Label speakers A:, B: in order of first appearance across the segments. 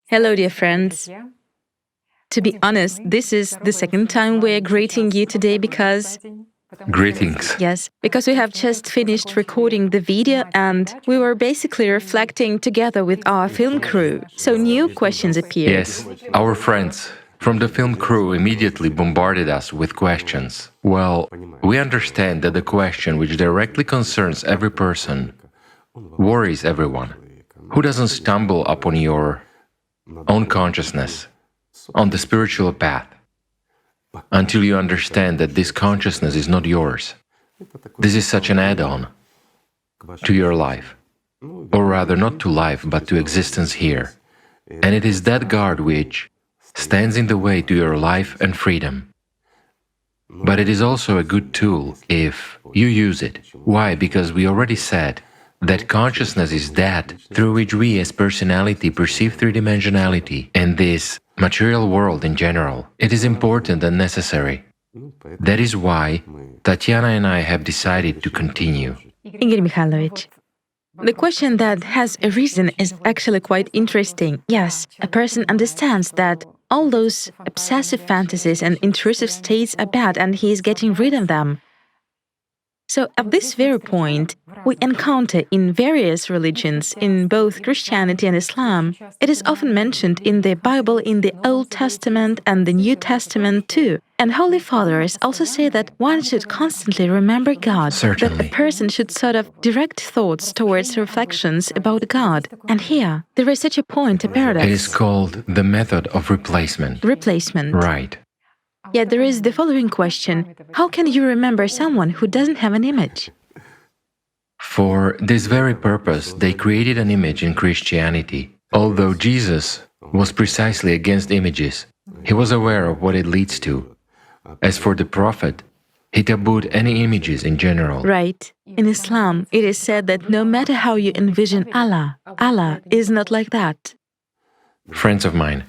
A: Hello, dear friends. To be honest, this is the second time we're greeting you today because
B: Greetings.
A: because we have just finished recording the video and we were basically reflecting together with our film crew. So new questions appeared.
B: Yes, our friends from the film crew immediately bombarded us with questions. Well, we understand that the question which directly concerns every person worries everyone. Who doesn't stumble upon your own consciousness on the spiritual path until you understand that this consciousness is not yours? This is such an add-on to your life, or rather not to life, but to existence here. And it is that guard which stands in the way to your life and freedom. But it is also a good tool if you use it. Why? Because we already said that consciousness is that through which we as personality perceive three-dimensionality and this material world in general. It is important and necessary. That is why Tatiana and I have decided to continue.
A: Igor Mikhailovich, the question that has a reason is actually quite interesting. Yes, a person understands that all those obsessive fantasies and intrusive states are bad and he is getting rid of them. So at this very point, we encounter in various religions, in both Christianity and Islam, it is often mentioned in the Bible, in the Old Testament and the New Testament too. And Holy Fathers also say that one should constantly remember God,
B: Certainly.
A: that a person should sort of direct thoughts towards reflections about God. And here, there is such a point, a paradox.
B: It is called the method of replacement.
A: Replacement.
B: Right.
A: Yet there is the following question: how can you remember someone who doesn't have an image?
B: For this very purpose, they created an image in Christianity. Although Jesus was precisely against images, he was aware of what it leads to. As for the Prophet, he tabooed any images in general.
A: Right. In Islam, it is said that no matter how you envision Allah, Allah is not like that.
B: Friends of mine,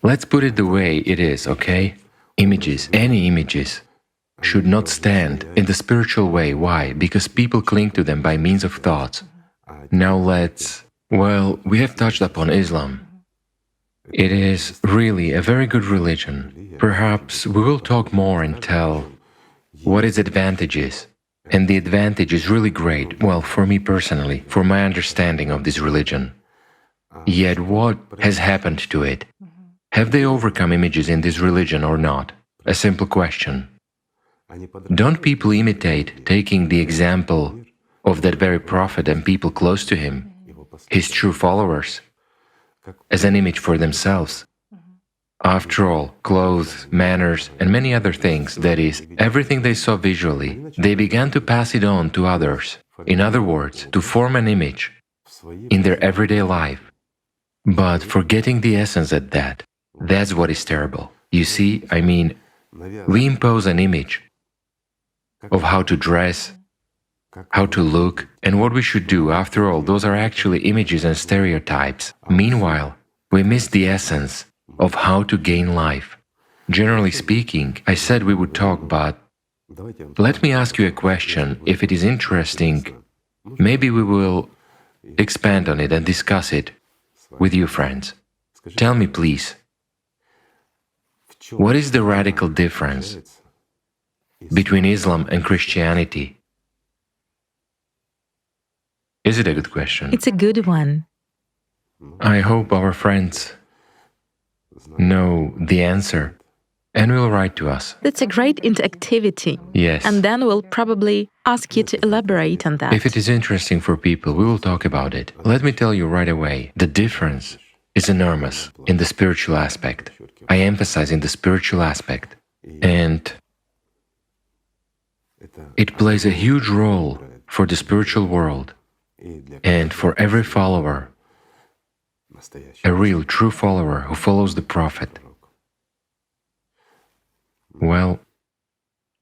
B: let's put it the way it is, okay? Images, any images, should not stand in the spiritual way. Why? Because people cling to them by means of thoughts. Now we have touched upon Islam. It is really a very good religion. Perhaps we will talk more and tell what its advantage is. And the advantage is really great, well, for me personally, for my understanding of this religion. Yet what has happened to it? Have they overcome images in this religion or not? A simple question. Don't people imitate, taking the example of that very prophet and people close to him, his true followers, as an image for themselves? After all, clothes, manners, and many other things, that is, everything they saw visually, they began to pass it on to others. In other words, to form an image in their everyday life. But forgetting the essence at that, that's what is terrible. You see, we impose an image of how to dress, how to look, and what we should do. After all, those are actually images and stereotypes. Meanwhile, we miss the essence of how to gain life. Generally speaking, I said we would talk, but let me ask you a question. If it is interesting, maybe we will expand on it and discuss it with you, friends. Tell me, please, what is the radical difference between Islam and Christianity? Is it a good question?
A: It's a good one.
B: I hope our friends know the answer and will write to us.
A: That's a great interactivity.
B: Yes.
A: And then we'll probably ask you to elaborate on that.
B: If it is interesting for people, we will talk about it. Let me tell you right away, the difference is enormous in the spiritual aspect. I emphasize in the spiritual aspect. And it plays a huge role for the spiritual world and for every follower, a real, true follower who follows the Prophet. Well,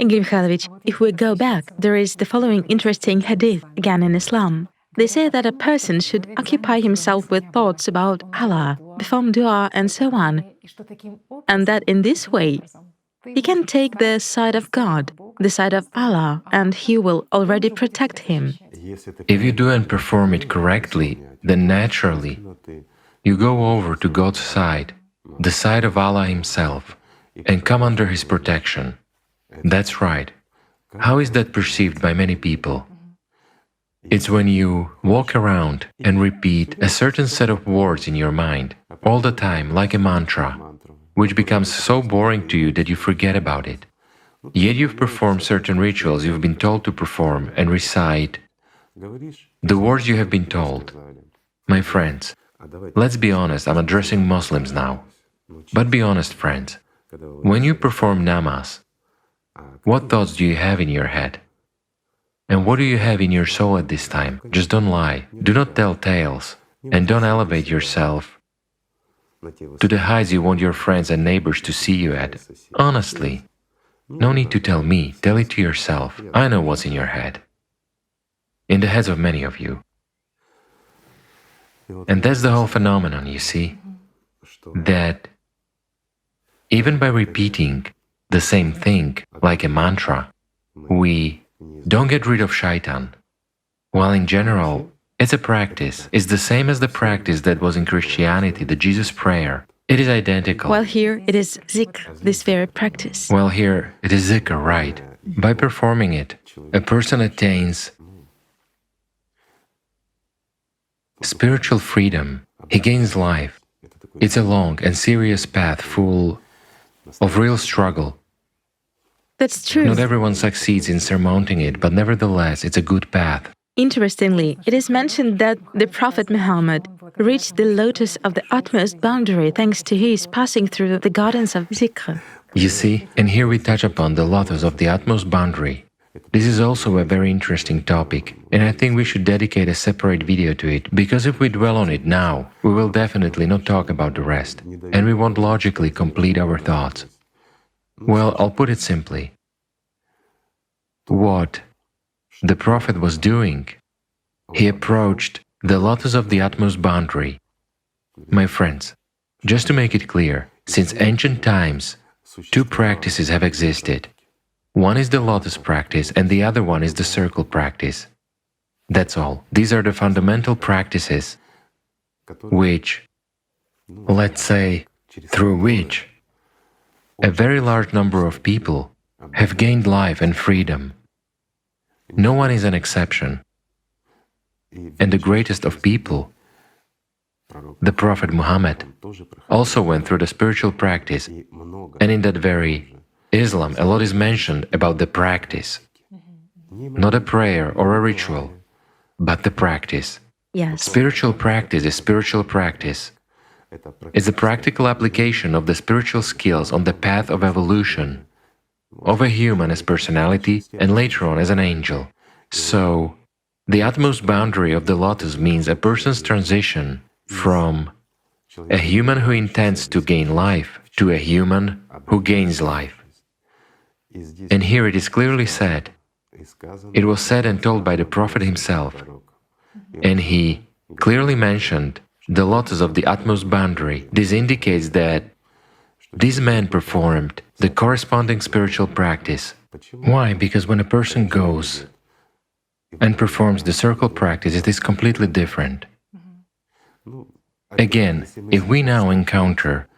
A: Igor Mikhailovich, if we go back, there is the following interesting hadith, again in Islam. They say that a person should occupy himself with thoughts about Allah, perform dua and so on, and that in this way, he can take the side of God, the side of Allah, and He will already protect him.
B: if you do and perform it correctly, then naturally You go over to God's side, the side of Allah Himself, and come under His protection. That's right. How is that perceived by many people? It's when you walk around and repeat a certain set of words in your mind all the time, like a mantra, which becomes so boring to you that you forget about it. Yet you've performed certain rituals you've been told to perform and recite the words you have been told. My friends, let's be honest, I'm addressing Muslims now. But be honest, friends, when you perform namaz, what thoughts do you have in your head? And what do you have in your soul at this time? Just don't lie, do not tell tales, and don't elevate yourself to the heights you want your friends and neighbors to see you at. Honestly, no need to tell me, tell it to yourself. I know what's in your head, in the heads of many of you. And that's the whole phenomenon, you see, that even by repeating the same thing, like a mantra, we don't get rid of shaitan. While in general, it's a practice. It's the same as the practice that was in Christianity, the Jesus prayer. It is identical.
A: While here it is Zika, this very practice.
B: While here it is Zika, right? By performing it, a person attains spiritual freedom. He gains life. It's a long and serious path full of real struggle.
A: That's true.
B: Not everyone succeeds in surmounting it, but nevertheless, it's a good path.
A: Interestingly, it is mentioned that the Prophet Muhammad reached the lotus of the utmost boundary thanks to his passing through the gardens of Zika.
B: You see, and here we touch upon the lotus of the utmost boundary. This is also a very interesting topic, and I think we should dedicate a separate video to it, because if we dwell on it now, we will definitely not talk about the rest, and we won't logically complete our thoughts. Well, I'll put it simply. What the Prophet was doing, he approached the lotus of the utmost boundary. My friends, just to make it clear, since ancient times, two practices have existed. One is the lotus practice and the other one is the circle practice. That's all. These are the fundamental practices which, let's say, through which a very large number of people have gained life and freedom. No one is an exception. And the greatest of people, the Prophet Muhammad, also went through the spiritual practice, and in that very Islam, a lot is mentioned about the practice. Not a prayer or a ritual, but the practice.
A: Yes.
B: Spiritual practice is spiritual practice. It's a practical application of the spiritual skills on the path of evolution, of a human as personality and later on as an angel. So, the utmost boundary of the lotus means a person's transition from a human who intends to gain life to a human who gains life. And here it is clearly said, it was said and told by the Prophet himself, and he clearly mentioned the lotus of the utmost boundary. This indicates that these men performed the corresponding spiritual practice. Why? Because when a person goes and performs the circle practice, it is completely different. Again, if we now encounter...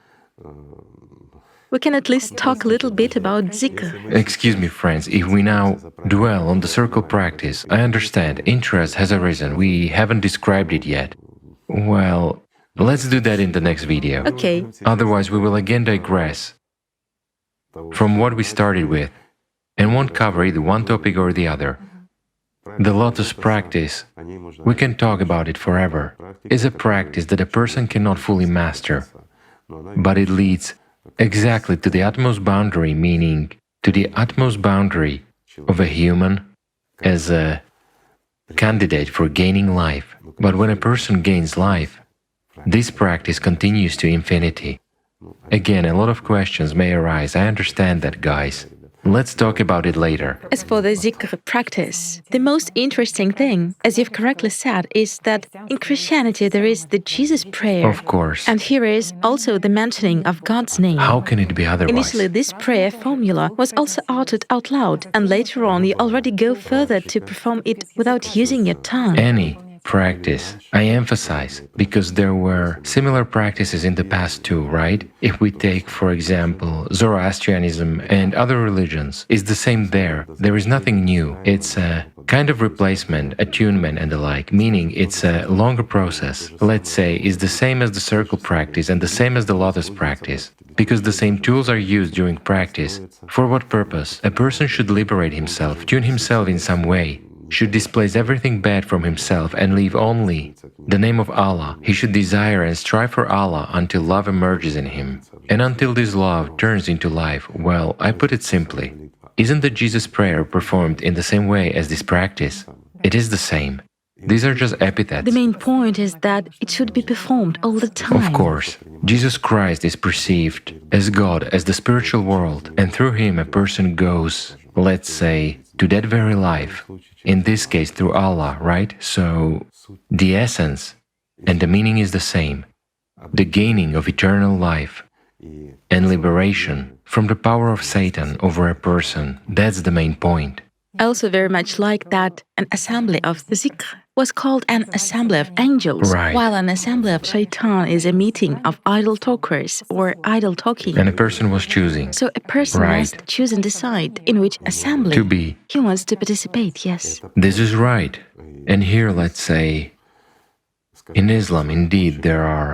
A: We can at least talk a little bit about Zika.
B: Excuse me, friends, if we now dwell on the circle practice, I understand, interest has arisen, we haven't described it yet. Well, let's do that in the next video.
A: Okay.
B: Otherwise, we will again digress from what we started with, and won't cover either one topic or the other. The lotus practice, we can talk about it forever, is a practice that a person cannot fully master, but it leads exactly to the utmost boundary, meaning to the utmost boundary of a human as a candidate for gaining life. But when a person gains life, this practice continues to infinity. Again, a lot of questions may arise, I understand that, guys. Let's talk about it later.
A: As for the Zikr practice, the most interesting thing, as you've correctly said, is that in Christianity there is the Jesus prayer.
B: Of course.
A: And here is also the mentioning of God's name.
B: How can it be otherwise?
A: Initially, this prayer formula was also uttered out loud, and later on you already go further to perform it without using your tongue.
B: Any practice. I emphasize, because there were similar practices in the past too, right? If we take, for example, Zoroastrianism and other religions, it's the same there. There is nothing new. It's a kind of replacement, attunement and the like, meaning it's a longer process. Let's say it's the same as the circle practice and the same as the Lotus practice. Because the same tools are used during practice. For what purpose? A person should liberate himself, tune himself in some way, should displace everything bad from himself and leave only the name of Allah. He should desire and strive for Allah until love emerges in him. And until this love turns into life. Well, I put it simply. Isn't the Jesus prayer performed in the same way as this practice? It is the same. These are just epithets.
A: The main point is that it should be performed all the time.
B: Of course, Jesus Christ is perceived as God, as the spiritual world, and through him a person goes, let's say, to that very life. In this case, through Allah, right? So, the essence and the meaning is the same. The gaining of eternal life and liberation from the power of Satan over a person, that's the main point.
A: Also very much like that, an assembly of Zika was called an assembly of angels,
B: Right.
A: while an assembly of shaitan is a meeting of idle talkers or idle talking.
B: And a person was choosing
A: So a person
B: Right.
A: must choose and decide in which assembly
B: to be.
A: he wants to participate, yes.
B: This is right. And here, let's say, in Islam, indeed, there are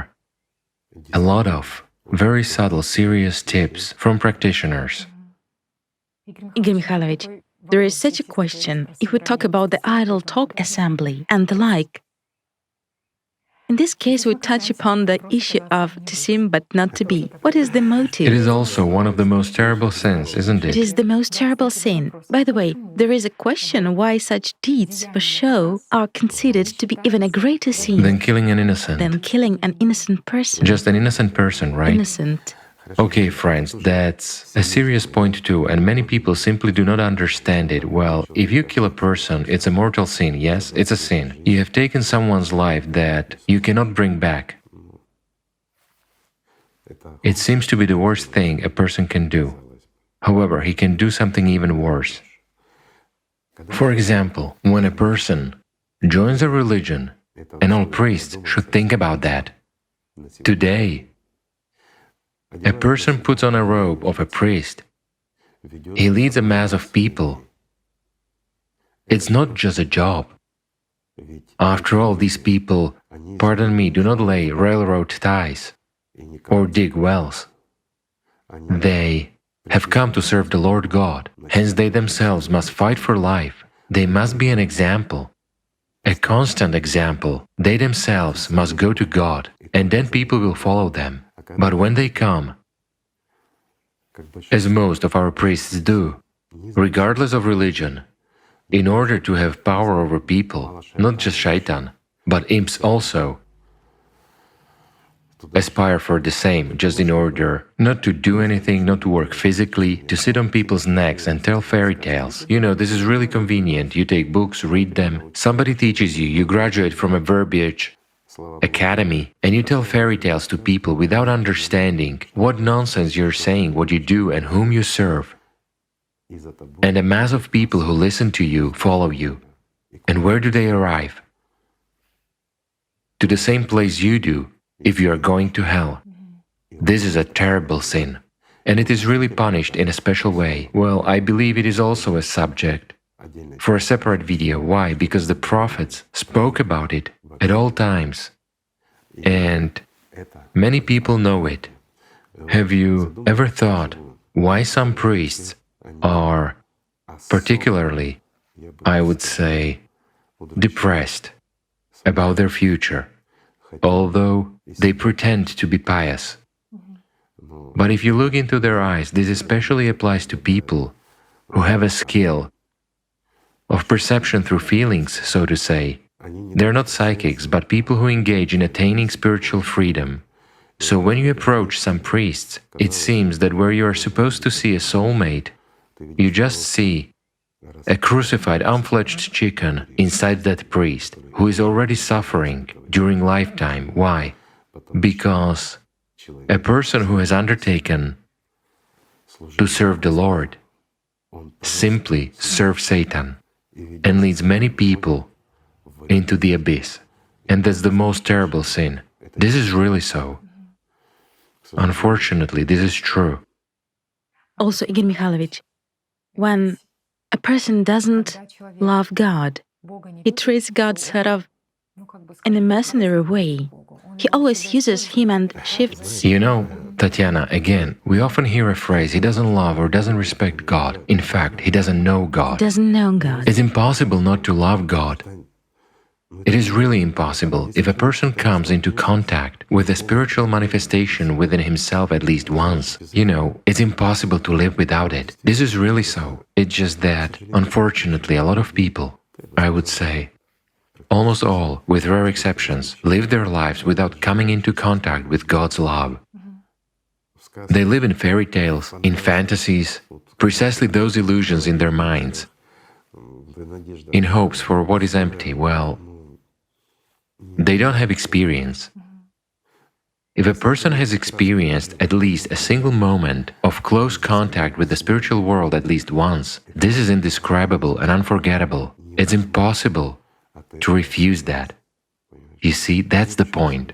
B: a lot of very subtle, serious tips from practitioners.
A: Igor Mikhailovich, there is such a question if we talk about the idle talk assembly and the like. In this case, we touch upon the issue of to seem but not to be. What is the motive?
B: It is also one of the most terrible sins, isn't
A: It
B: it?
A: is the most terrible sin. By the way, there is a question why such deeds for show are considered to be even a greater sin
B: Than killing an innocent.
A: than killing an innocent person.
B: Just an innocent person, right?
A: Innocent.
B: Okay, friends, that's a serious point too, and many people simply do not understand it. Well, if you kill a person, it's a mortal sin, yes, it's a sin. You have taken someone's life that you cannot bring back. It seems to be the worst thing a person can do. However, he can do something even worse. For example, when a person joins a religion, and all priests should think about that. Today, a person puts on a robe of a priest. He leads a mass of people. It's not just a job. After all, these people, pardon me, do not lay railroad ties or dig wells. They have come to serve the Lord God, hence they themselves must fight for life. They must be an example, a constant example. They themselves must go to God, and then people will follow them. But when they come, as most of our priests do, regardless of religion, in order to have power over people, not just shaitan, but imps also, aspire for the same, just in order not to do anything, not to work physically, to sit on people's necks and tell fairy tales. You know, this is really convenient. You take books, read them, somebody teaches you, you graduate from a verbiage academy, and you tell fairy tales to people without understanding what nonsense you're saying, what you do, and whom you serve. And a mass of people who listen to you follow you. And where do they arrive? To the same place you do, if you are going to hell. This is a terrible sin, and it is really punished in a special way. Well, I believe it is also a subject for a separate video. Why? Because the prophets spoke about it at all times, and many people know it. Have you ever thought why some priests are particularly, I would say, depressed about their future, although they pretend to be pious? But if you look into their eyes, this especially applies to people who have a skill of perception through feelings, so to say. They're not psychics, but people who engage in attaining spiritual freedom. So when you approach some priests, it seems that where you are supposed to see a soulmate, you just see a crucified, unfledged chicken inside that priest, who is already suffering during lifetime. Why? Because a person who has undertaken to serve the Lord simply serves Satan and leads many people into the abyss. And that's the most terrible sin. This is really so. Unfortunately, this is true.
A: Also, Igor Mikhailovich, when a person doesn't love God, he treats God sort of in a mercenary way. He always uses him and shifts.
B: You know, Tatiana, again, we often hear a phrase, he doesn't love or doesn't respect God. In fact, he doesn't know God.
A: Doesn't know God.
B: It's impossible not to love God. It is really impossible. If a person comes into contact with a spiritual manifestation within himself at least once, you know, it's impossible to live without it. This is really so. It's just that, unfortunately, a lot of people, I would say, almost all, with rare exceptions, live their lives without coming into contact with God's love. They live in fairy tales, in fantasies, precisely those illusions in their minds, in hopes for what is empty. Well, they don't have experience. If a person has experienced at least a single moment of close contact with the spiritual world at least once, this is indescribable and unforgettable. It's impossible to refuse that. You see, that's the point.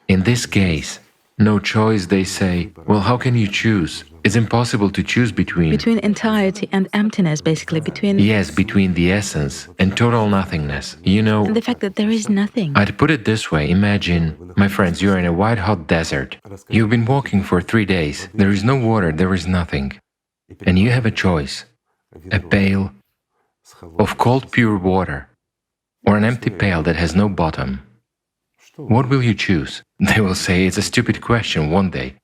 B: In this case, no choice, they say, well, how can you choose? It's impossible to choose between
A: entirety and emptiness, basically, between...
B: Yes, between the essence and total nothingness. You know...
A: And the fact that there is nothing.
B: I'd put it this way, imagine, my friends, you're in a white hot desert. You've been walking for 3 days. There is no water, there is nothing. And you have a choice. A pail of cold pure water, or an empty pail that has no bottom. What will you choose? They will say it's a stupid question, won't they?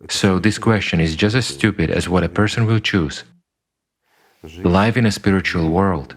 B: So this question is just as stupid as what a person will choose. Life in a spiritual world,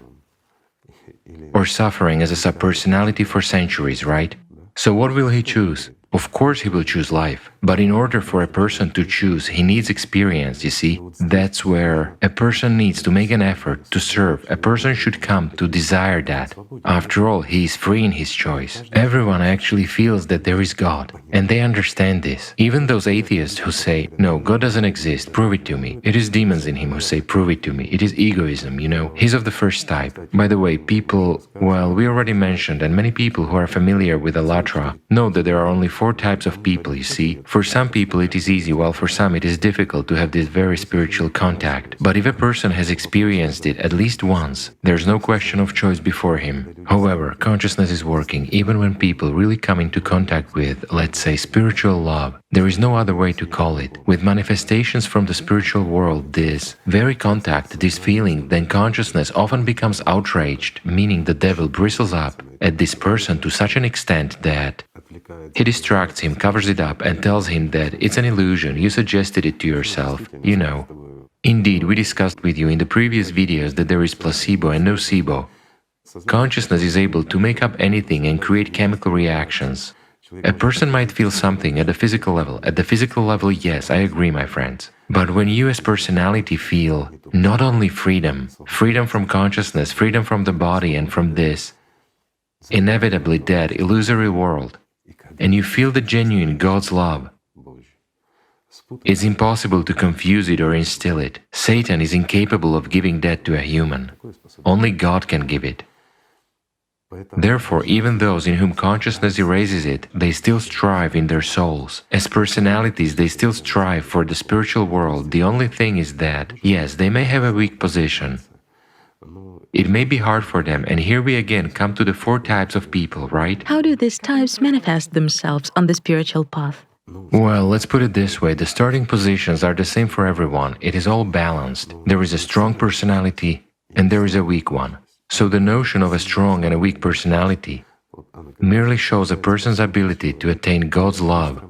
B: or suffering as a subpersonality for centuries, right? So what will he choose? Of course he will choose life. But in order for a person to choose, he needs experience, you see? That's where a person needs to make an effort to serve. A person should come to desire that. After all, he is free in his choice. Everyone actually feels that there is God, and they understand this. Even those atheists who say, no, God doesn't exist, prove it to me. It is demons in him who say, prove it to me. It is egoism, you know? He's of the first type. By the way, people, well, we already mentioned, and many people who are familiar with Allatra know that there are only 4 types of people, you see. For some people it is easy, while for some it is difficult to have this very spiritual contact. But if a person has experienced it at least once, there's no question of choice before him. However, consciousness is working even when people really come into contact with, let's say, spiritual love. There is no other way to call it. With manifestations from the spiritual world, this very contact, this feeling, then consciousness often becomes outraged, meaning the devil bristles up at this person to such an extent that he distracts him, covers it up, and tells him that it's an illusion, you suggested it to yourself, you know. Indeed, we discussed with you in the previous videos that there is placebo and nocebo. Consciousness is able to make up anything and create chemical reactions. A person might feel something at the physical level. At the physical level, yes, I agree, my friends. But when you as personality feel not only freedom, freedom from consciousness, freedom from the body and from this inevitably dead, illusory world, and you feel the genuine God's love, it's impossible to confuse it or instill it. Satan is incapable of giving that to a human. Only God can give it. Therefore, even those in whom consciousness erases it, they still strive in their souls. As personalities, they still strive for the spiritual world. The only thing is that, yes, they may have a weak position. It may be hard for them, and here we again come to the 4 types of people, right?
A: How do these types manifest themselves on the spiritual path?
B: Well, let's put it this way, the starting positions are the same for everyone. It is all balanced. There is a strong personality, and there is a weak one. So the notion of a strong and a weak personality merely shows a person's ability to attain God's love,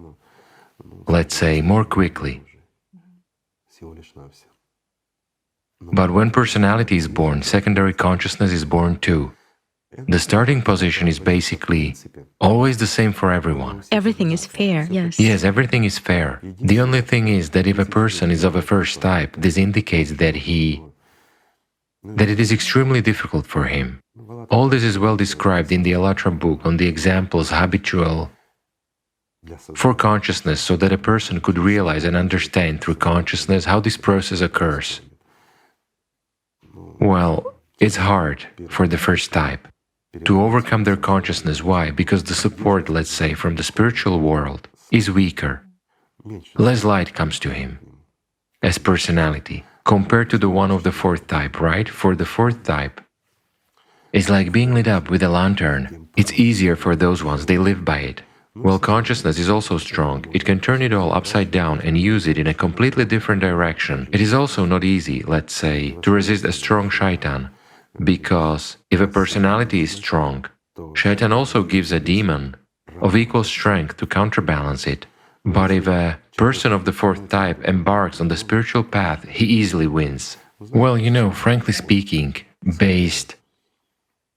B: let's say, more quickly. But when personality is born, secondary consciousness is born too. The starting position is basically always the same for everyone.
A: Everything is fair, yes.
B: Yes, everything is fair. The only thing is that if a person is of a first type, this indicates that it is extremely difficult for him. All this is well described in the Allatra book on the examples habitual for consciousness, so that a person could realize and understand through consciousness how this process occurs. Well, it's hard for the first type. to overcome their consciousness. Why? Because the support, let's say, from the spiritual world is weaker. Less light comes to him as personality compared to the one of the fourth type, right? For the fourth type, it's like being lit up with a lantern. It's easier for those ones, they live by it. Well, consciousness is also strong. It can turn it all upside down and use it in a completely different direction. It is also not easy, let's say, to resist a strong shaitan, because if a personality is strong, shaitan also gives a demon of equal strength to counterbalance it. But if a person of the fourth type embarks on the spiritual path, he easily wins. Well, frankly speaking, based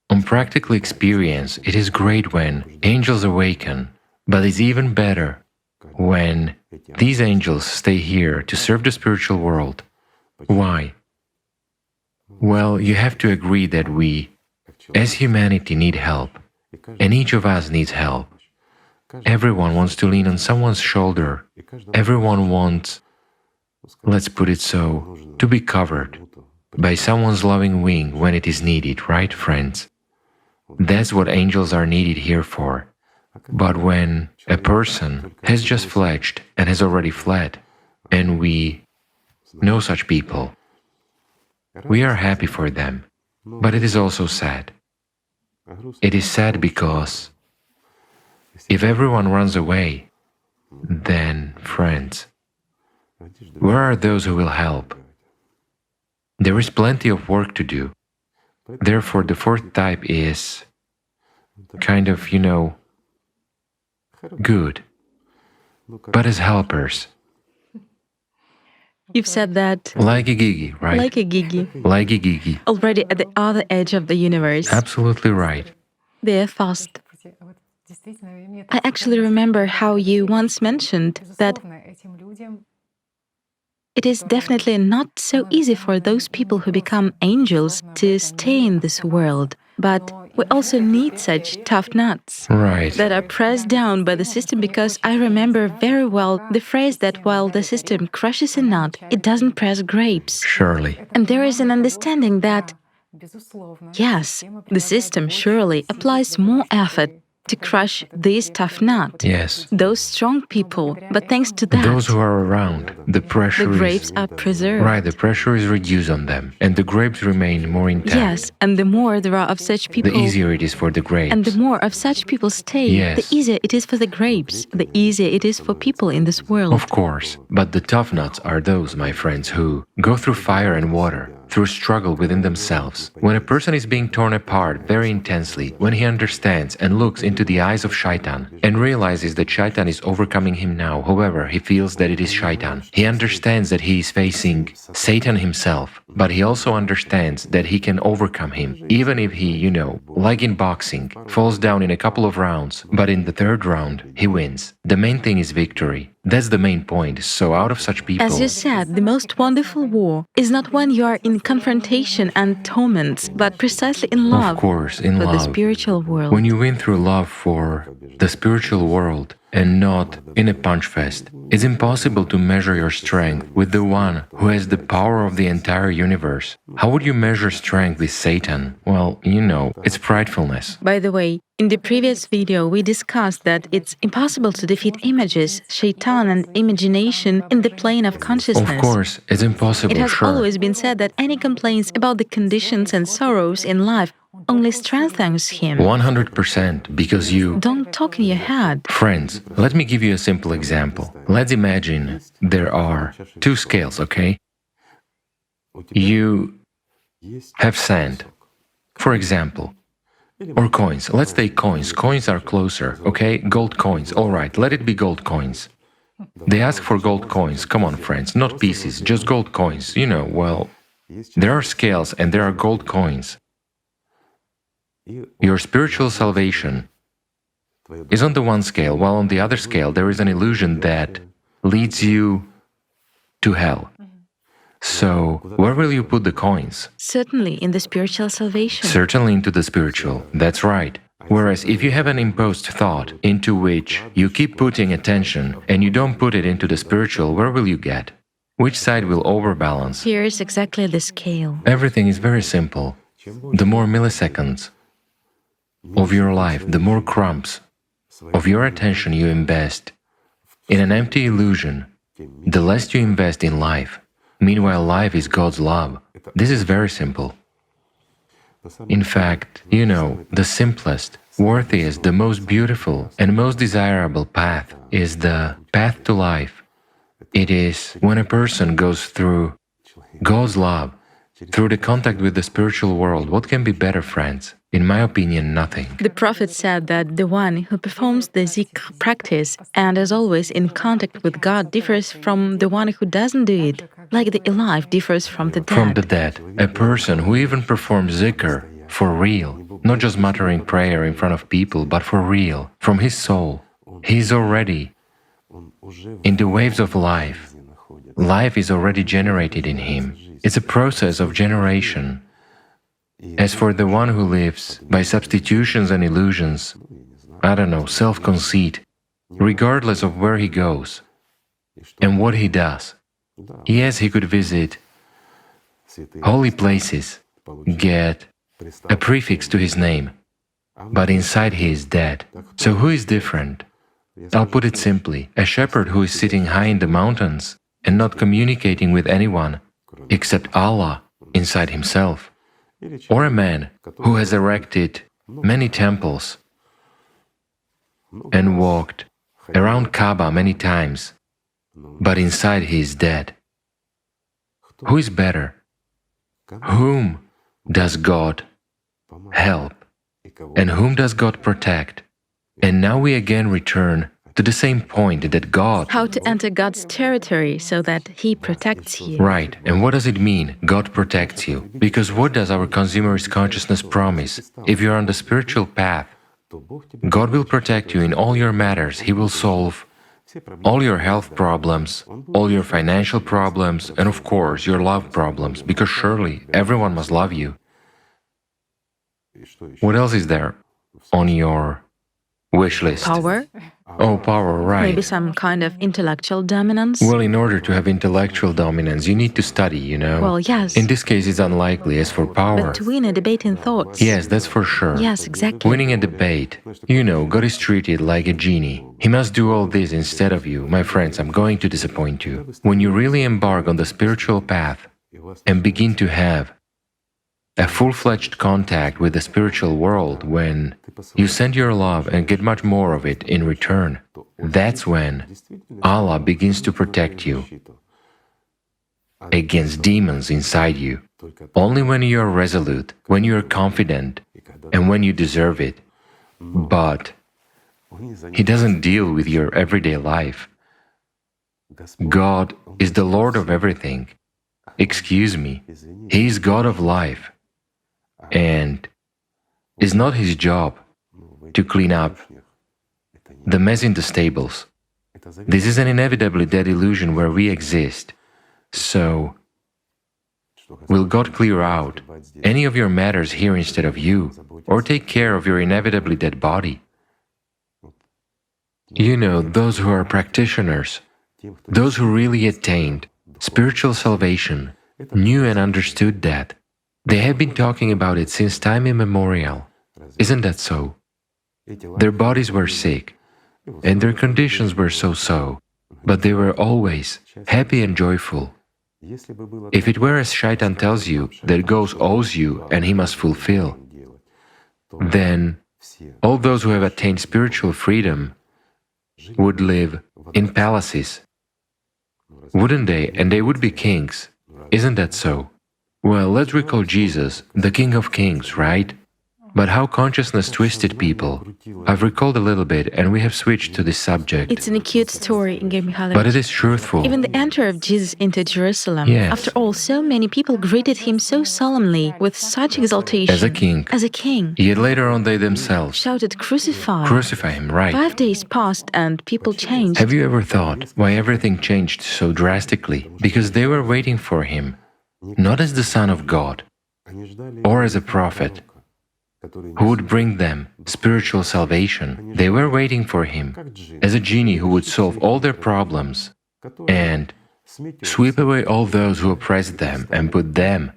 B: on practical experience, it is great when angels awaken, but it's even better when these angels stay here to serve the spiritual world. Why? Well, you have to agree that we, as humanity, need help, and each of us needs help. Everyone wants to lean on someone's shoulder. Everyone wants, let's put it so, to be covered by someone's loving wing when it is needed, right, friends? That's what angels are needed here for. But when a person has just fledged and has already fled, and we know such people, we are happy for them, but it is also sad. It is sad because if everyone runs away, then, friends, where are those who will help? There is plenty of work to do. Therefore, the fourth type is kind of, good, but as helpers.
A: You've said that
B: Like a gigi, right?
A: like a gigi,
B: Like a gigi.
A: already at the other edge of the universe.
B: Absolutely right.
A: They're fast. I actually remember how you once mentioned that it is definitely not so easy for those people who become angels to stay in this world, but we also need such tough nuts
B: Right.
A: that are pressed down by the system, because I remember very well the phrase that while the system crushes a nut, it doesn't press grapes.
B: Surely.
A: And there is an understanding that, yes, the system surely applies more effort to crush this tough nut,
B: Yes.
A: those strong people, but thanks to that,
B: Those who are around, the pressure
A: the grapes
B: is...
A: are preserved.
B: Right, the pressure is reduced on them, and the grapes remain more intact.
A: Yes, and the more there are of such people,
B: The easier it is for the grapes.
A: and the more of such people stay,
B: Yes.
A: the easier it is for the grapes, the easier it is for people in this world.
B: Of course, but the tough nuts are those, my friends, who go through fire and water, through struggle within themselves. When a person is being torn apart very intensely, when he understands and looks into the eyes of Shaitan and realizes that Shaitan is overcoming him now, however, he feels that it is Shaitan. He understands that he is facing Satan himself, but he also understands that he can overcome him, even if he, like in boxing, falls down in a couple of rounds, but in the third round, he wins. The main thing is victory. That's the main point. So out of such people...
A: As you said, the most wonderful war is not when you are in confrontation and torments, but precisely in love.
B: Of course, in
A: for
B: love.
A: the spiritual world.
B: When you win through love for the spiritual world and not in a punch fest, it's impossible to measure your strength with the one who has the power of the entire universe. How would you measure strength with Satan? Well, it's pridefulness.
A: By the way, in the previous video, we discussed that it's impossible to defeat images, shaitan, and imagination in the plane of consciousness.
B: Of course, it's impossible,
A: It has
B: sure.
A: always been said that any complaints about the conditions and sorrows in life only strengthens him.
B: 100%, because you...
A: Don't talk in your head.
B: Friends, let me give you a simple example. Let's imagine there are two scales, okay? You have sand, for example, or coins. Let's take coins. Coins are closer, okay? Gold coins. All right, let it be gold coins. They ask for gold coins. Come on, friends, not pieces, just gold coins. There are scales and there are gold coins. Your spiritual salvation is on the one scale, while on the other scale there is an illusion that leads you to hell. So, where will you put the coins?
A: Certainly in the spiritual salvation.
B: Certainly into the spiritual, that's right. Whereas if you have an imposed thought into which you keep putting attention and you don't put it into the spiritual, where will you get? Which side will overbalance?
A: Here is exactly the scale.
B: Everything is very simple. The more milliseconds of your life, the more crumbs of your attention you invest in an empty illusion, the less you invest in life. Meanwhile, life is God's love. This is very simple. In fact, the simplest, worthiest, the most beautiful and most desirable path is the path to life. It is when a person goes through God's love, through the contact with the spiritual world. What can be better, friends? In my opinion, nothing.
A: The Prophet said that the one who performs the Zika practice and is always in contact with God differs from the one who doesn't do it, like the alive differs from the dead.
B: From the dead, a person who even performs Zikr for real, not just muttering prayer in front of people, but for real, from his soul, he is already in the waves of life. Life is already generated in him. It's a process of generation. As for the one who lives by substitutions and illusions, self-conceit, regardless of where he goes and what he does, yes, he could visit holy places, get a prefix to his name, but inside he is dead. So who is different? I'll put it simply, a shepherd who is sitting high in the mountains and not communicating with anyone except Allah inside himself, or a man who has erected many temples and walked around Kaaba many times, but inside he is dead. Who is better? Whom does God help? And whom does God protect? And now we again return to the same point that God...
A: How to enter God's territory so that He protects you.
B: Right. And what does it mean, God protects you? Because what does our consumerist consciousness promise? If you're on the spiritual path, God will protect you in all your matters. He will solve all your health problems, all your financial problems, and of course, your love problems, because surely everyone must love you. What else is there on your wish list?
A: Power?
B: Oh, power, right.
A: Maybe some kind of intellectual dominance?
B: Well, in order to have intellectual dominance, you need to study,
A: Well, yes.
B: In this case, it's unlikely. As for power...
A: But to win a debate in thoughts.
B: Yes, that's for sure.
A: Yes, exactly.
B: Winning a debate. God is treated like a genie. He must do all this instead of you. My friends, I'm going to disappoint you. When you really embark on the spiritual path and begin to have a full-fledged contact with the spiritual world, when you send your love and get much more of it in return, that's when Allah begins to protect you against demons inside you. Only when you are resolute, when you are confident, and when you deserve it. But He doesn't deal with your everyday life. God is the Lord of everything. Excuse me, He is God of life. And it's not His job to clean up the mess in the stables. This is an inevitably dead illusion where we exist. So, will God clear out any of your matters here instead of you, or take care of your inevitably dead body? Those who are practitioners, those who really attained spiritual salvation, knew and understood that. They have been talking about it since time immemorial. Isn't that so? Their bodies were sick, and their conditions were so-so, but they were always happy and joyful. If it were as Shaitan tells you, that God owes you and he must fulfill, then all those who have attained spiritual freedom would live in palaces, wouldn't they? And they would be kings. Isn't that so? Well, let's recall Jesus, the King of Kings, right? But how consciousness twisted people. I've recalled a little bit and we have switched to this subject.
A: It's an acute story, Igor Mikhailovich.
B: But it is truthful.
A: Even the entry of Jesus into Jerusalem.
B: Yes.
A: After all, so many people greeted him so solemnly, with such exaltation.
B: As a king.
A: As a king.
B: Yet later on they themselves
A: shouted, "Crucify!"
B: Crucify him, right.
A: 5 days passed and people changed.
B: Have you ever thought why everything changed so drastically? Because they were waiting for him, not as the Son of God, or as a prophet, who would bring them spiritual salvation. They were waiting for him as a genie who would solve all their problems and sweep away all those who oppressed them and put them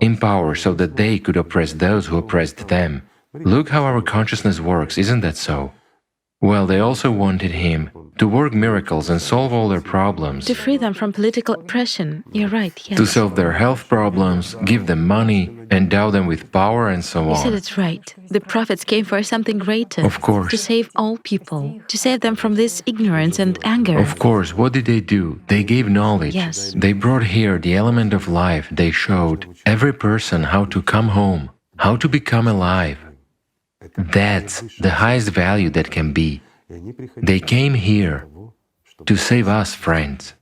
B: in power so that they could oppress those who oppressed them. Look how our consciousness works, isn't that so? Well, they also wanted him to work miracles and solve all their problems,
A: To free them from political oppression. You're right, yes.
B: to solve their health problems, give them money, endow them with power, and so
A: You said
B: on.
A: it's right. The prophets came for something greater.
B: Of course.
A: To save all people. To save them from this ignorance and anger.
B: Of course, what did they do? They gave knowledge.
A: Yes.
B: They brought here the element of life. They showed every person how to come home, how to become alive. That's the highest value that can be. They came here to save us, friends,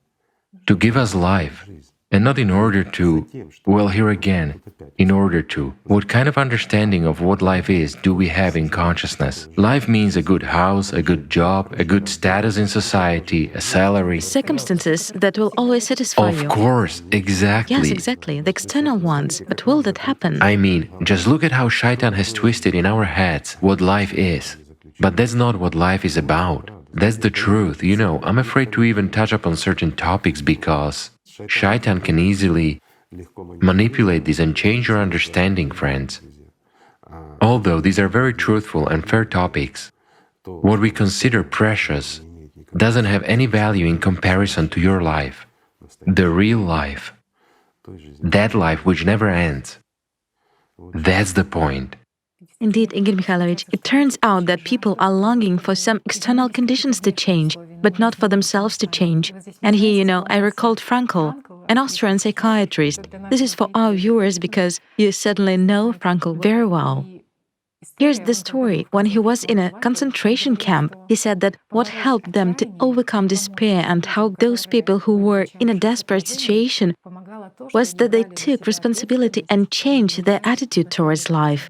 B: to give us life, and not in order to, well, here again, in order to. What kind of understanding of what life is do we have in consciousness? Life means a good house, a good job, a good status in society, a salary.
A: Circumstances that will always satisfy you.
B: Of course, exactly.
A: Yes, exactly. The external ones. But will that happen?
B: I mean, just look at how Shaitan has twisted in our heads what life is. But that's not what life is about. That's the truth. You know, I'm afraid to even touch upon certain topics because Shaitan can easily manipulate this and change your understanding, friends. Although these are very truthful and fair topics, what we consider precious doesn't have any value in comparison to your life, the real life, that life which never ends. That's the point.
A: Indeed, Igor Mikhailovich, it turns out that people are longing for some external conditions to change, but not for themselves to change. And here, you know, I recalled Frankl, an Austrian psychiatrist. This is for our viewers because you certainly know Frankl very well. Here's the story. When he was in a concentration camp, he said that what helped them to overcome despair and how those people who were in a desperate situation was that they took responsibility and changed their attitude towards life.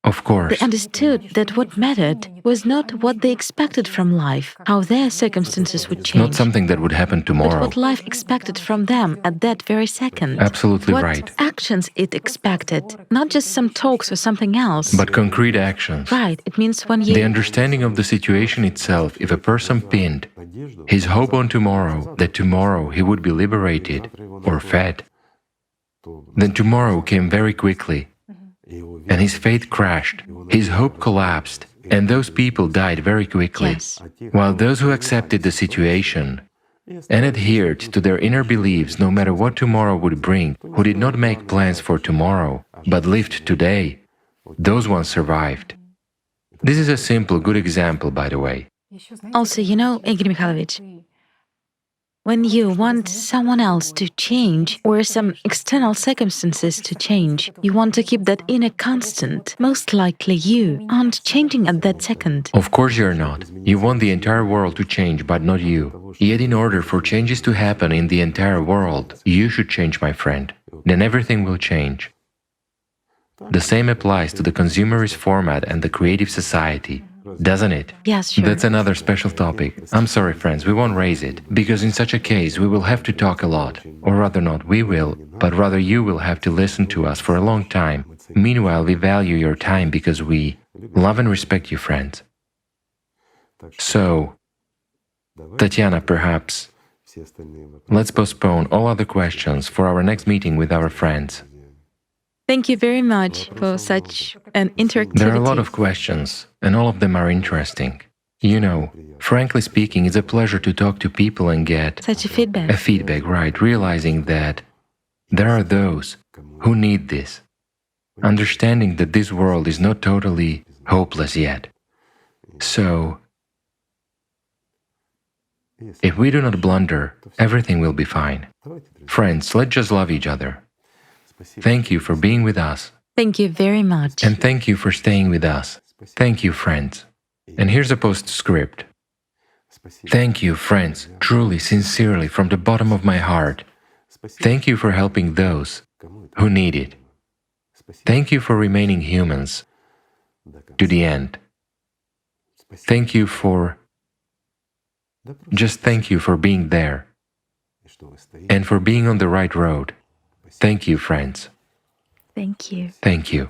B: Of course.
A: They understood that what mattered was not what they expected from life, how their circumstances would change.
B: Not something that would happen tomorrow.
A: But what life expected from them at that very second.
B: Absolutely
A: what
B: right.
A: actions it expected, not just some talks or something else.
B: But concrete actions.
A: Right, it means when you...
B: The understanding of the situation itself, if a person pinned his hope on tomorrow, that tomorrow he would be liberated or fed, then tomorrow came very quickly. And his faith crashed, his hope collapsed, and those people died very quickly.
A: Yes.
B: While those who accepted the situation and adhered to their inner beliefs no matter what tomorrow would bring, who did not make plans for tomorrow, but lived today, those ones survived. This is a simple, good example, by the way.
A: Also, you know, Igor Mikhailovich, when you want someone else to change or some external circumstances to change, you want to keep that inner constant. Most likely you aren't changing at that second.
B: Of course you're not. You want the entire world to change, but not you. Yet in order for changes to happen in the entire world, you should change, my friend. Then everything will change. The same applies to the consumerist format and the creative society. Doesn't it?
A: Yes, sure.
B: That's another special topic. I'm sorry, friends, we won't raise it, because in such a case we will have to talk a lot. Or rather not we will, but rather you will have to listen to us for a long time. Meanwhile, we value your time because we love and respect you, friends. So, Tatiana, perhaps, let's postpone all other questions for our next meeting with our friends.
A: Thank you very much for such an interactivity.
B: There are a lot of questions, and all of them are interesting. You know, frankly speaking, it's a pleasure to talk to people and get
A: such a feedback.
B: A feedback, right, realizing that there are those who need this, understanding that this world is not totally hopeless yet. So, if we do not blunder, everything will be fine. Friends, let's just love each other. Thank you for being with us.
A: Thank you very much.
B: And thank you for staying with us. Thank you, friends. And here's a postscript. Thank you, friends, truly, sincerely, from the bottom of my heart. Thank you for helping those who need it. Thank you for remaining humans to the end. Thank you for... Just thank you for being there and for being on the right road. Thank you, friends.
A: Thank you.
B: Thank you.